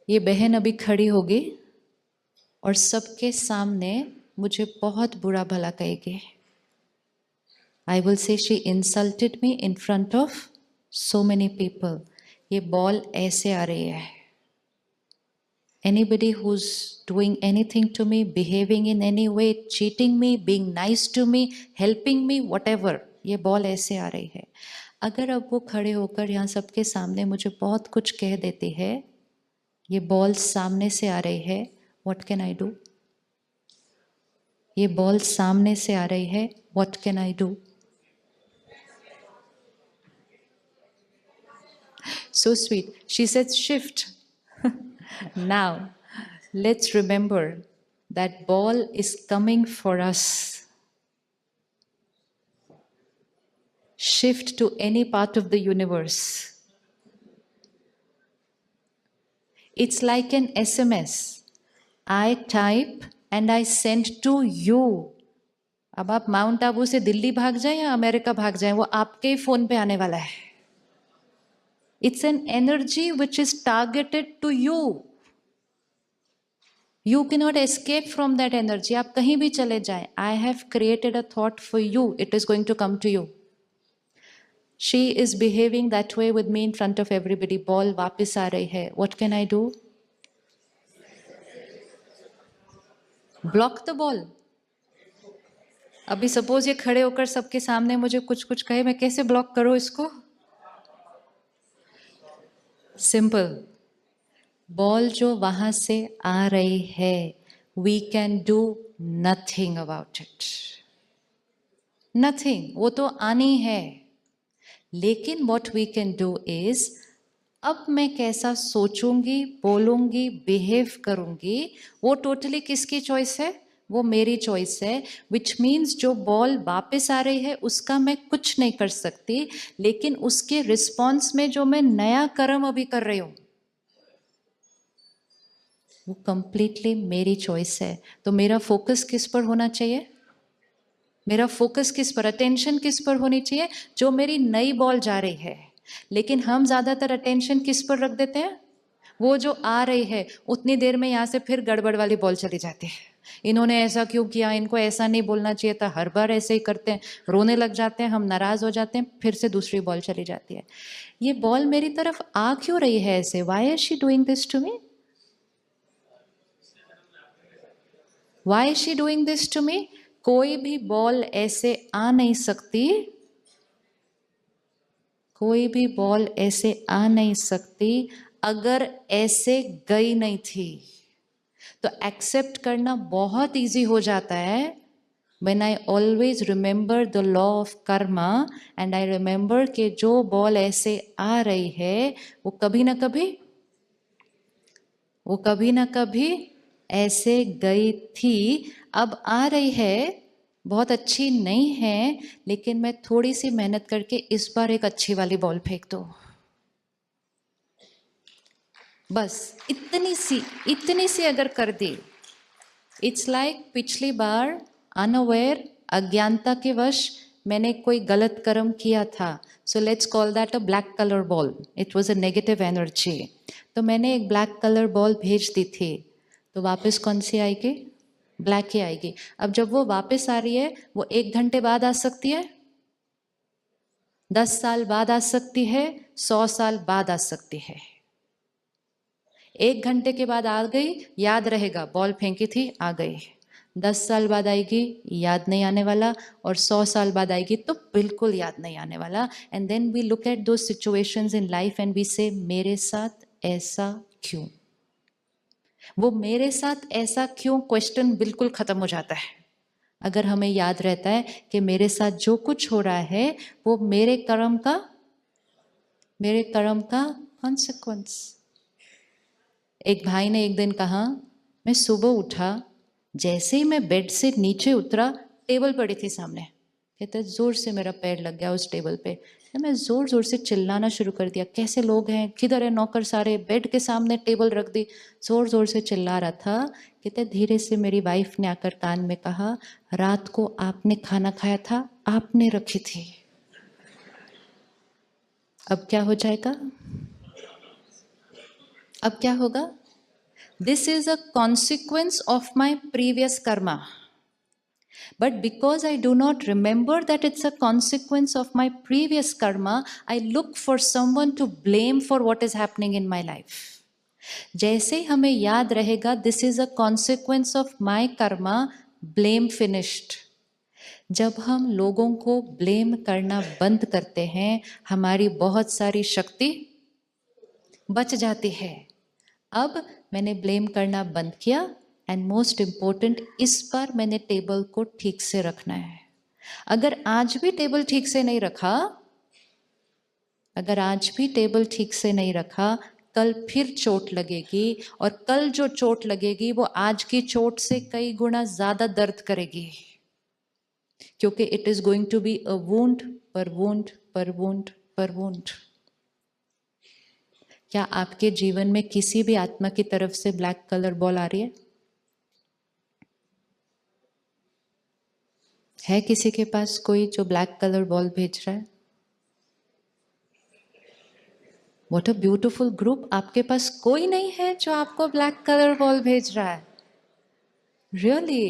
ये बहन अभी खड़ी होगी और सबके सामने मुझे बहुत बुरा भला कहेगी। I will say she insulted me in front of so many people. ये बॉल ऐसे आ रही है। Anybody who's doing anything to me, behaving in any way, cheating me, being nice to me, helping me, whatever, ये ball ऐसे आ रही है। अगर अब वो खड़े होकर यहाँ सबके सामने मुझे बहुत कुछ कह देती है, ये बॉल सामने से आ रही है, what can I do? ये बॉल सामने से आ रही है, what can I do? So sweet. She said, shift. Now, let's remember that ball is coming for us. Shift to any part of the universe. It's like an SMS. I type and I send to you. अब आप mount Abu से दिल्ली भाग जाएं या America भाग जाएं, वो आपके ही फोन पे आने वाला है। It's an energy which is targeted to you. You cannot escape from that energy. आप कहीं भी चले जाएं, I have created a thought for you. It is going to come to you. She is behaving that way with me in front of everybody. Ball वापस आ रही है. What can I do? Block the ball. अभी suppose ये खड़े होकर सबके सामने मुझे कुछ कुछ कहे, मैं कैसे ब्लॉक करूं इसको? सिंपल। बॉल जो वहां से आ रही है, we can do nothing about it. Nothing, वो तो आनी है। लेकिन what we can do is, अब मैं कैसा सोचूंगी, बोलूंगी, बिहेव करूंगी, वो टोटली किसकी चॉइस है? वो मेरी चॉइस है। विच मीन्स जो बॉल वापस आ रही है उसका मैं कुछ नहीं कर सकती, लेकिन उसके रिस्पॉन्स में जो मैं नया कर्म अभी कर रही हूं वो कंप्लीटली मेरी चॉइस है। तो मेरा फोकस किस पर होना चाहिए? मेरा फोकस किस पर, अटेंशन किस पर होनी चाहिए? जो मेरी नई बॉल जा रही है। लेकिन हम ज्यादातर अटेंशन किस पर रख देते हैं? वो जो आ रही है, उतनी देर में यहाँ से फिर गड़बड़ वाली बॉल चली जाती है। इन्होंने ऐसा क्यों किया, इनको ऐसा नहीं बोलना चाहिए था, हर बार ऐसे ही करते हैं, रोने लग जाते हैं, हम नाराज हो जाते हैं, फिर से दूसरी बॉल चली जाती है। ये बॉल मेरी तरफ आ क्यों रही है ऐसे? Why is she doing this to me? Why is she doing this to me? कोई भी बॉल ऐसे आ नहीं सकती, कोई भी बॉल ऐसे आ नहीं सकती अगर ऐसे गई नहीं थी। तो एक्सेप्ट करना बहुत इजी हो जाता है when I always remember the law of karma and I remember कि जो बॉल ऐसे आ रही है वो कभी ना कभी ऐसे गई थी, अब आ रही है, बहुत अच्छी नहीं है, लेकिन मैं थोड़ी सी मेहनत करके इस बार एक अच्छी वाली बॉल फेंक दो। बस इतनी सी अगर कर दी। इट्स लाइक पिछली बार अनअवेयर, अज्ञानता के वश मैंने कोई गलत कर्म किया था। So let's call that a black colour ball. It was a negative energy. तो मैंने एक ब्लैक कलर बॉल भेज दी थी, तो वापस कौन सी आएगी? ब्लैक ही आएगी। अब जब वो वापस आ रही है, वो 1 घंटे बाद आ सकती है, 10 साल बाद आ सकती है, 100 साल बाद आ सकती है। 1 घंटे के बाद आ गई, याद रहेगा, बॉल फेंकी थी, आ गई। 10 साल बाद आएगी, याद नहीं आने वाला, और 100 साल बाद आएगी तो बिल्कुल याद नहीं आने वाला। And then we look at दो situations in life and we say मेरे साथ ऐसा क्यों? वो मेरे साथ ऐसा क्यों क्वेश्चन बिल्कुल खत्म हो जाता है अगर हमें याद रहता है कि मेरे साथ जो कुछ हो रहा है वो मेरे कर्म का कॉन्सिक्वेंस। एक भाई ने एक दिन कहा, मैं सुबह उठा, जैसे ही मैं बेड से नीचे उतरा, टेबल पड़ी थी सामने। कहते जोर से मेरा पैर लग गया उस टेबल पे। मैं जोर जोर से चिल्लाना शुरू कर दिया, कैसे लोग हैं, किधर है नौकर सारे, बेड के सामने टेबल रख दी। जोर जोर से चिल्ला रहा था। कहते धीरे से मेरी वाइफ ने आकर कान में कहा, रात को आपने खाना खाया था, आपने रखी थी। अब क्या हो जाएगा? अब क्या होगा? This is a consequence of my previous karma. But because I do not remember that it's a consequence of my previous karma, I look for someone to blame for what is happening in my life. जैसे हमें याद रहेगा, this is a consequence of my karma, blame finished. जब हम लोगों को blame करना बंद करते हैं, हमारी बहुत सारी शक्ति बच जाती है. अब मैंने ब्लेम करना बंद किया, एंड मोस्ट इम्पोर्टेंट, इस बार मैंने टेबल को ठीक से रखना है. अगर आज भी टेबल ठीक से नहीं रखा, कल फिर चोट लगेगी, और कल जो चोट लगेगी वो आज की चोट से कई गुना ज्यादा दर्द करेगी, क्योंकि it is going to be a wound पर वुंड पर वुंड पर वुंड. क्या आपके जीवन में किसी भी आत्मा की तरफ से ब्लैक कलर बॉल आ रही है किसी के पास कोई जो ब्लैक कलर बॉल भेज रहा है? What a beautiful group. आपके पास कोई नहीं है जो आपको ब्लैक कलर बॉल भेज रहा है? रियली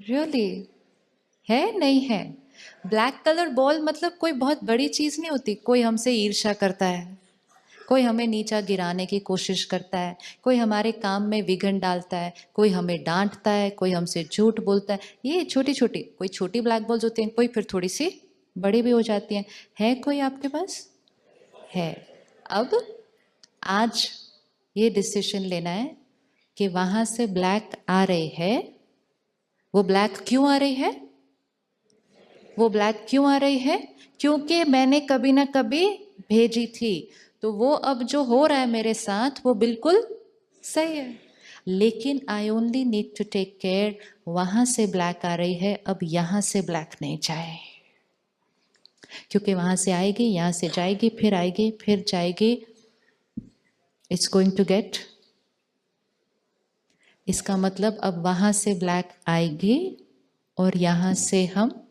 रियली है? नहीं है? ब्लैक कलर बॉल मतलब कोई बहुत बड़ी चीज नहीं होती. कोई हमसे ईर्ष्या करता है, कोई हमें नीचा गिराने की कोशिश करता है, कोई हमारे काम में विघ्न डालता है, कोई हमें डांटता है, कोई हमसे झूठ बोलता है. ये छोटी छोटी, कोई छोटी ब्लैक बॉल्स होती हैं, कोई फिर थोड़ी सी बड़ी भी हो जाती हैं. है कोई आपके पास? है. अब आज ये डिसीजन लेना है कि वहां से ब्लैक आ रही है. वो ब्लैक क्यों आ रही है? वो ब्लैक क्यों आ रही है? क्योंकि मैंने कभी ना कभी भेजी थी. तो वो अब जो हो रहा है मेरे साथ वो बिल्कुल सही है, लेकिन I only need to take care. वहां से ब्लैक आ रही है, अब यहां से ब्लैक नहीं जाए, क्योंकि वहां से आएगी, यहां से जाएगी, फिर आएगी, फिर जाएगी. It's going to get. इसका मतलब अब वहां से ब्लैक आएगी और यहां से हम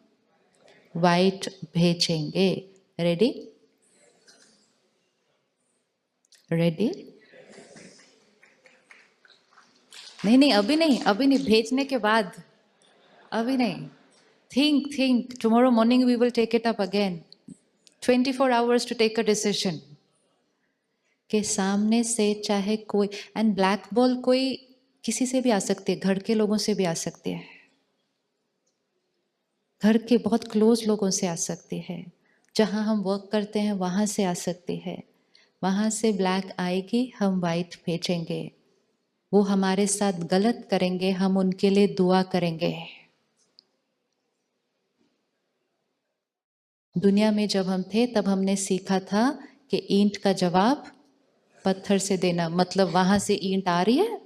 वाइट भेजेंगे. रेडी? रेडी? नहीं नहीं, अभी नहीं, अभी नहीं, भेजने के बाद. अभी नहीं. think tomorrow morning we will take it up again. 24 hours to take a decision. के सामने से चाहे कोई, एंड ब्लैक बॉल कोई किसी से भी आ सकती है, घर के लोगों से भी आ सकती है, घर के बहुत क्लोज लोगों से आ सकती है, जहां हम वर्क करते हैं वहां से आ सकती है. वहां से ब्लैक आएगी, हम वाइट भेजेंगे. वो हमारे साथ गलत करेंगे, हम उनके लिए दुआ करेंगे. दुनिया में जब हम थे तब हमने सीखा था कि ईंट का जवाब पत्थर से देना. मतलब वहां से ईंट आ रही है.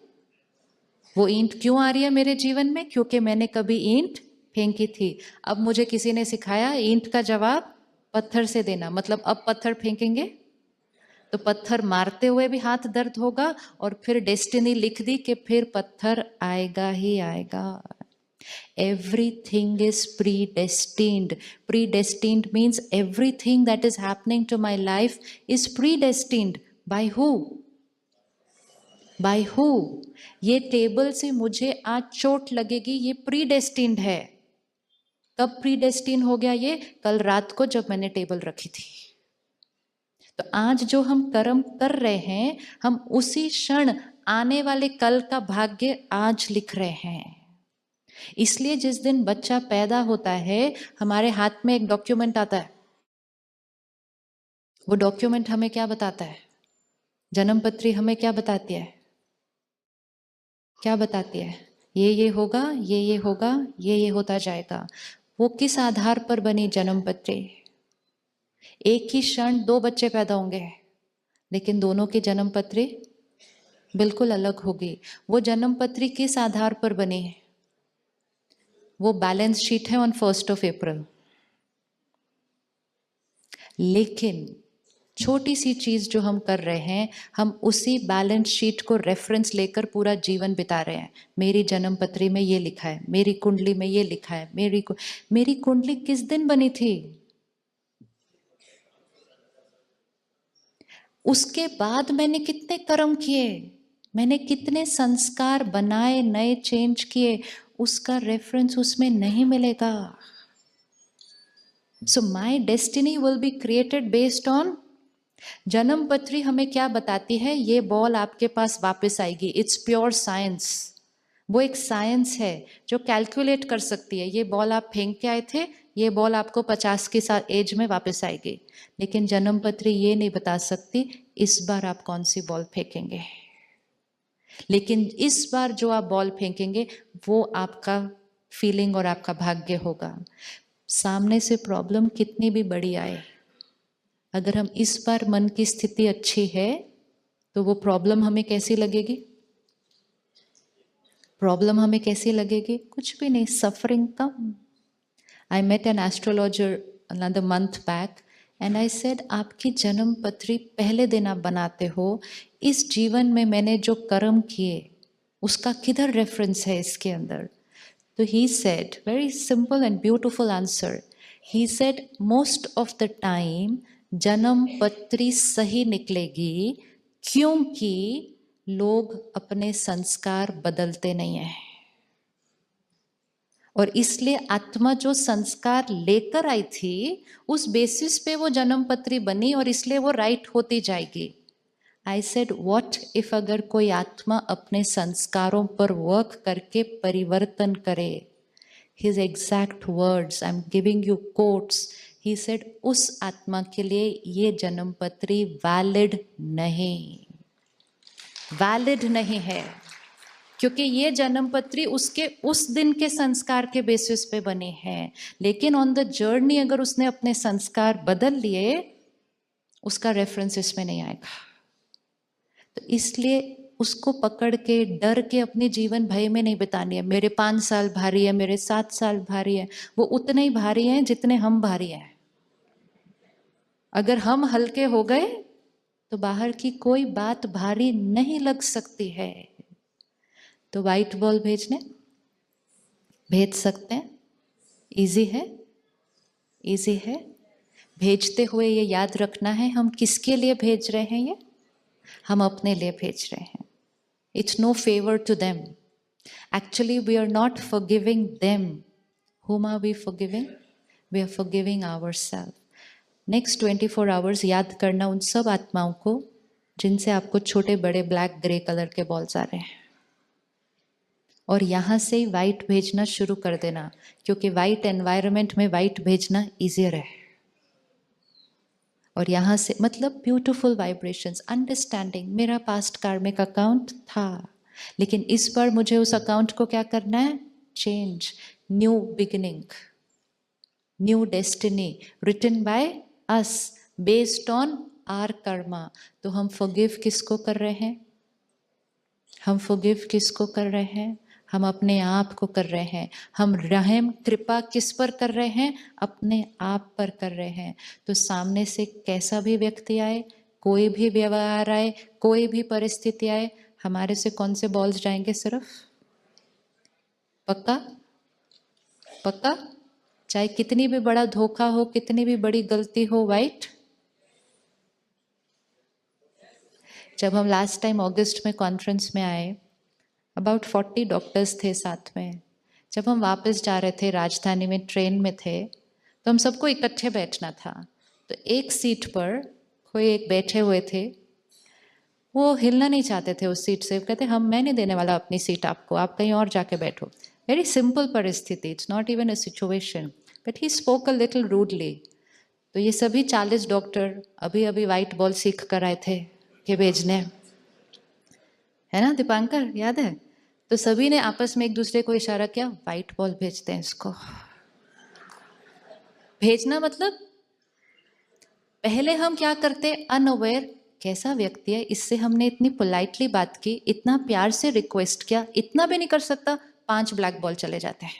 वो ईंट क्यों आ रही है मेरे जीवन में? क्योंकि मैंने कभी ईंट फेंकी थी. अब मुझे किसी ने सिखाया ईंट का जवाब पत्थर से देना. मतलब अब पत्थर फेंकेंगे तो पत्थर मारते हुए भी हाथ दर्द होगा, और फिर डेस्टिनी लिख दी कि फिर पत्थर आएगा ही आएगा. Everything is predestined. Predestined means everything that is happening to my life is predestined. By who? By who? ये टेबल से मुझे आज चोट लगेगी, ये प्रीडेस्टिन्ड है. कब प्रीडेस्टिन हो गया ये? कल रात को जब मैंने टेबल रखी थी. तो आज जो हम कर्म कर रहे हैं, हम उसी क्षण आने वाले कल का भाग्य आज लिख रहे हैं. इसलिए जिस दिन बच्चा पैदा होता है, हमारे हाथ में एक डॉक्यूमेंट आता है. वो डॉक्यूमेंट हमें क्या बताता है? जन्म पत्री हमें क्या बताती है? क्या बताती है? ये होगा, ये होगा, ये होता जाएगा. वो किस आधार पर बनी जन्म पत्री? एक ही क्षण दो बच्चे पैदा होंगे, लेकिन दोनों की जन्म पत्री बिल्कुल अलग होगी. वो जन्म पत्री किस आधार पर बनी है? वो बैलेंस शीट है ऑन 1st of April. लेकिन छोटी सी चीज जो हम कर रहे हैं, हम उसी बैलेंस शीट को रेफरेंस लेकर पूरा जीवन बिता रहे हैं. मेरी जन्म पत्री में ये लिखा है, मेरी कुंडली में ये लिखा है. मेरी कुंडली किस दिन बनी थी? उसके बाद मैंने कितने कर्म किए? मैंने कितने संस्कार बनाए, नए चेंज किए, उसका रेफरेंस उसमें नहीं मिलेगा. So my destiny will be created based on. जन्म पत्री हमें क्या बताती है? ये बॉल आपके पास वापस आएगी. It's pure science. वो एक साइंस है जो कैलकुलेट कर सकती है. ये बॉल आप फेंक के आए थे, ये बॉल आपको 50 की एज में वापस आएगी. लेकिन जन्म पत्री ये नहीं बता सकती इस बार आप कौन सी बॉल फेंकेंगे. लेकिन इस बार जो आप बॉल फेंकेंगे वो आपका फीलिंग और आपका भाग्य होगा. सामने से प्रॉब्लम कितनी भी बड़ी आए, अगर हम इस बार मन की स्थिति अच्छी है तो वो प्रॉब्लम हमें कैसी लगेगी? प्रॉब्लम हमें कैसी लगेगी? कुछ भी नहीं, सफरिंग कम. I met an astrologer another month back and I said, आपकी जन्म पत्री पहले दिन आप बनाते हो, इस जीवन में मैंने जो कर्म किए उसका किधर रेफरेंस है इसके अंदर? तो he said, very simple and beautiful answer. He said, most of the time जन्म पत्री सही निकलेगी क्योंकि लोग अपने संस्कार बदलते नहीं हैं. और इसलिए आत्मा जो संस्कार लेकर आई थी उस बेसिस पे वो जन्म पत्री बनी और इसलिए वो राइट होती जाएगी. आई सेड, व्हाट इफ अगर कोई आत्मा अपने संस्कारों पर वर्क करके परिवर्तन करे. His exact words, I'm giving you quotes. He said, उस आत्मा के लिए ये जन्म पत्री वैलिड नहीं है, क्योंकि ये जन्म पत्री उसके उस दिन के संस्कार के बेसिस पे बने हैं. लेकिन ऑन द जर्नी अगर उसने अपने संस्कार बदल लिए, उसका रेफरेंस इसमें नहीं आएगा. तो इसलिए उसको पकड़ के डर के अपने जीवन भय में नहीं बितानी है. मेरे 5 साल भारी है, मेरे 7 साल भारी है. वो उतने ही भारी हैं जितने हम भारी हैं. अगर हम हल्के हो गए तो बाहर की कोई बात भारी नहीं लग सकती है. तो वाइट बॉल भेज सकते हैं. इजी है. भेजते हुए ये याद रखना है, हम किसके लिए भेज रहे हैं? ये हम अपने लिए भेज रहे हैं. It's no favor to them. Actually, we are not forgiving them. Whom are we forgiving? We are forgiving ourselves. Next 24 hours याद करना उन सब आत्माओं को जिनसे आपको छोटे बड़े ब्लैक ग्रे कलर के बॉल्स आ रहे हैं, और यहाँ से वाइट भेजना शुरू कर देना, क्योंकि वाइट एनवायरनमेंट में वाइट भेजना ईजियर है. और यहाँ से मतलब ब्यूटीफुल वाइब्रेशंस, अंडरस्टैंडिंग. मेरा पास्ट कार्मिक अकाउंट था, लेकिन इस बार मुझे उस अकाउंट को क्या करना है? Change, new beginning, new destiny written by us based on our karma. तो हम फॉरगिव किसको कर रहे हैं? हम अपने आप को कर रहे हैं. हम रहम कृपा किस पर कर रहे हैं? अपने आप पर कर रहे हैं. तो सामने से कैसा भी व्यक्ति आए, कोई भी व्यवहार आए, कोई भी परिस्थिति आए, हमारे से कौन से बॉल्स जाएंगे? सिर्फ पक्का. चाहे कितनी भी बड़ा धोखा हो, कितनी भी बड़ी गलती हो, वाइट. जब हम लास्ट टाइम अगस्त में कॉन्फ्रेंस में आए, अबाउट 40 डॉक्टर्स थे साथ में. जब हम वापस जा रहे थे, राजधानी में ट्रेन में थे, तो हम सबको इकट्ठे बैठना था. तो एक सीट पर कोई एक बैठे हुए थे, वो हिलना नहीं चाहते थे उस सीट से. कहते, मैं नहीं देने वाला अपनी सीट आपको, आप कहीं और जाके बैठो. वेरी सिंपल परिस्थिति, it's not even a situation, but he spoke a little rudely. तो ये सभी 40 डॉक्टर अभी वाइट बॉल सीख कर आए थे कि भेजने, है ना दीपांकर, याद है? तो सभी ने आपस में एक दूसरे को इशारा किया, वाइट बॉल भेजते हैं इसको. भेजना मतलब पहले हम क्या करते, अनअवेयर, कैसा व्यक्ति है, इससे हमने इतनी पोलाइटली बात की, इतना प्यार से रिक्वेस्ट किया, इतना भी नहीं कर सकता, 5 ब्लैक बॉल चले जाते हैं.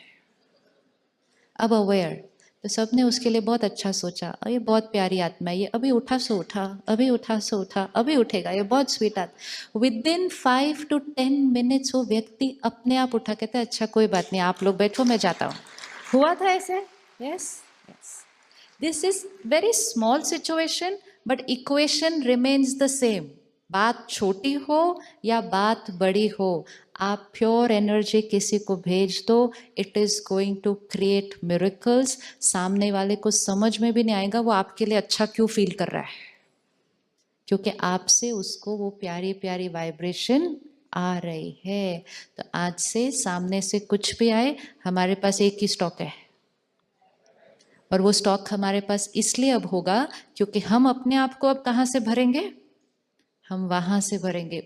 अब अवेयर, तो सबने उसके लिए बहुत अच्छा सोचा, और ये बहुत प्यारी आत्मा है, ये अभी उठा सो उठा, अभी उठा सो उठा, अभी उठेगा, ये बहुत स्वीट आत्मा. विदिन 5 to 10 मिनट्स वो व्यक्ति अपने आप उठा, कहता है अच्छा कोई बात नहीं, आप लोग बैठो, मैं जाता हूँ. हुआ था ऐसे? Yes. This is very small situation, but equation remains the same. बात छोटी हो या बात बड़ी हो, आप प्योर एनर्जी किसी को भेज दो, it is going to create miracles. सामने वाले को समझ में भी नहीं आएगा वो आपके लिए अच्छा क्यों फील कर रहा है, क्योंकि आपसे उसको वो प्यारी प्यारी वाइब्रेशन आ रही है। तो आज से सामने से कुछ भी आए, हमारे पास एक ही स्टॉक है, और वो स्टॉक हमारे पास इसलिए अब होगा क्योंकि हम अपने आप को अब कहाँ से भरेंगे, हम वहां से भरेंगे,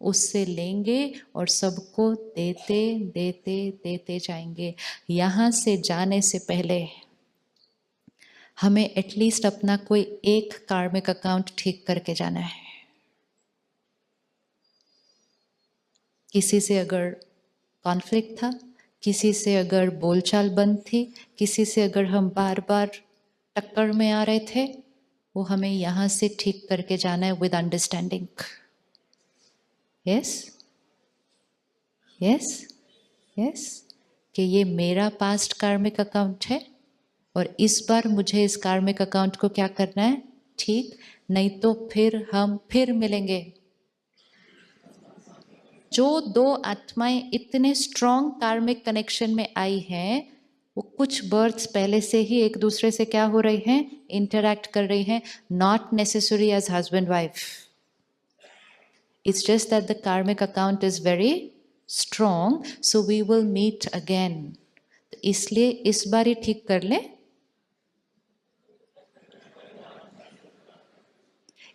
उससे लेंगे और सबको देते देते देते जाएंगे। यहां से जाने से पहले हमें एटलीस्ट अपना कोई एक कार्मिक अकाउंट ठीक करके जाना है। किसी से अगर कॉन्फ्लिक्ट था, किसी से अगर बोलचाल बंद थी, किसी से अगर हम बार बार टक्कर में आ रहे थे, वो हमें यहाँ से ठीक करके जाना है with understanding. Yes yes yes, कि ये मेरा पास्ट कार्मिक अकाउंट है और इस बार मुझे इस कार्मिक अकाउंट को क्या करना है, ठीक, नहीं तो फिर हम फिर मिलेंगे। जो दो आत्माएं इतने स्ट्रॉन्ग कार्मिक कनेक्शन में आई हैं, वो कुछ बर्थ्स पहले से ही एक दूसरे से क्या हो रही हैं, इंटरैक्ट कर रही हैं, not necessary as husband wife. It's just that the karmic account is very strong, so we will meet again. इसलिए इस बार ही ठीक कर लें।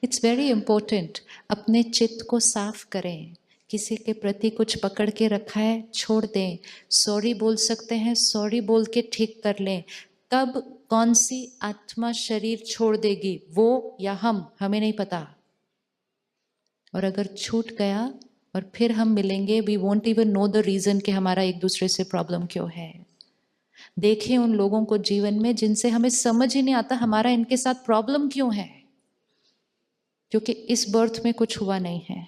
इट्स वेरी इंपॉर्टेंट, अपने चित्त को साफ करें। किसी के प्रति कुछ पकड़ के रखा है, छोड़ दें। सॉरी बोल सकते हैं, सॉरी बोल के ठीक कर लें। कब कौन सी आत्मा शरीर छोड़ देगी, वो या हम, हमें नहीं पता। और अगर छूट गया और फिर हम मिलेंगे, we won't even know the reason कि हमारा एक दूसरे से प्रॉब्लम क्यों है। देखें उन लोगों को जीवन में जिनसे हमें समझ ही नहीं आता हमारा इनके साथ प्रॉब्लम क्यों है, क्योंकि इस बर्थ में कुछ हुआ नहीं है,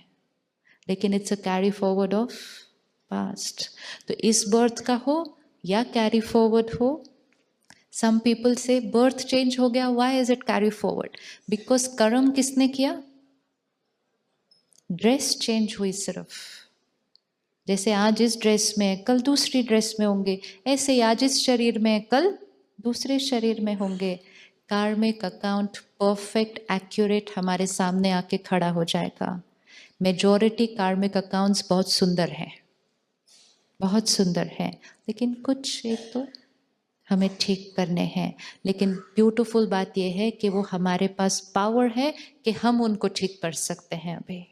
लेकिन it's a carry forward of past. तो इस बर्थ का हो या कैरी फॉरवर्ड हो, सम पीपल से बर्थ चेंज हो गया, why is it carry forward, because कर्म किसने किया, ड्रेस चेंज हुई सिर्फ। जैसे आज इस ड्रेस में कल दूसरी ड्रेस में होंगे, ऐसे ही आज इस शरीर में कल दूसरे शरीर में होंगे। कार्मिक अकाउंट परफेक्ट एक्यूरेट हमारे सामने आके खड़ा हो जाएगा। मेजॉरिटी कार्मिक अकाउंट्स बहुत सुंदर हैं, बहुत सुंदर हैं, लेकिन कुछ एक तो हमें ठीक करने हैं। लेकिन ब्यूटीफुल बात यह है कि वो हमारे पास पावर है कि हम उनको ठीक कर सकते हैं अभी।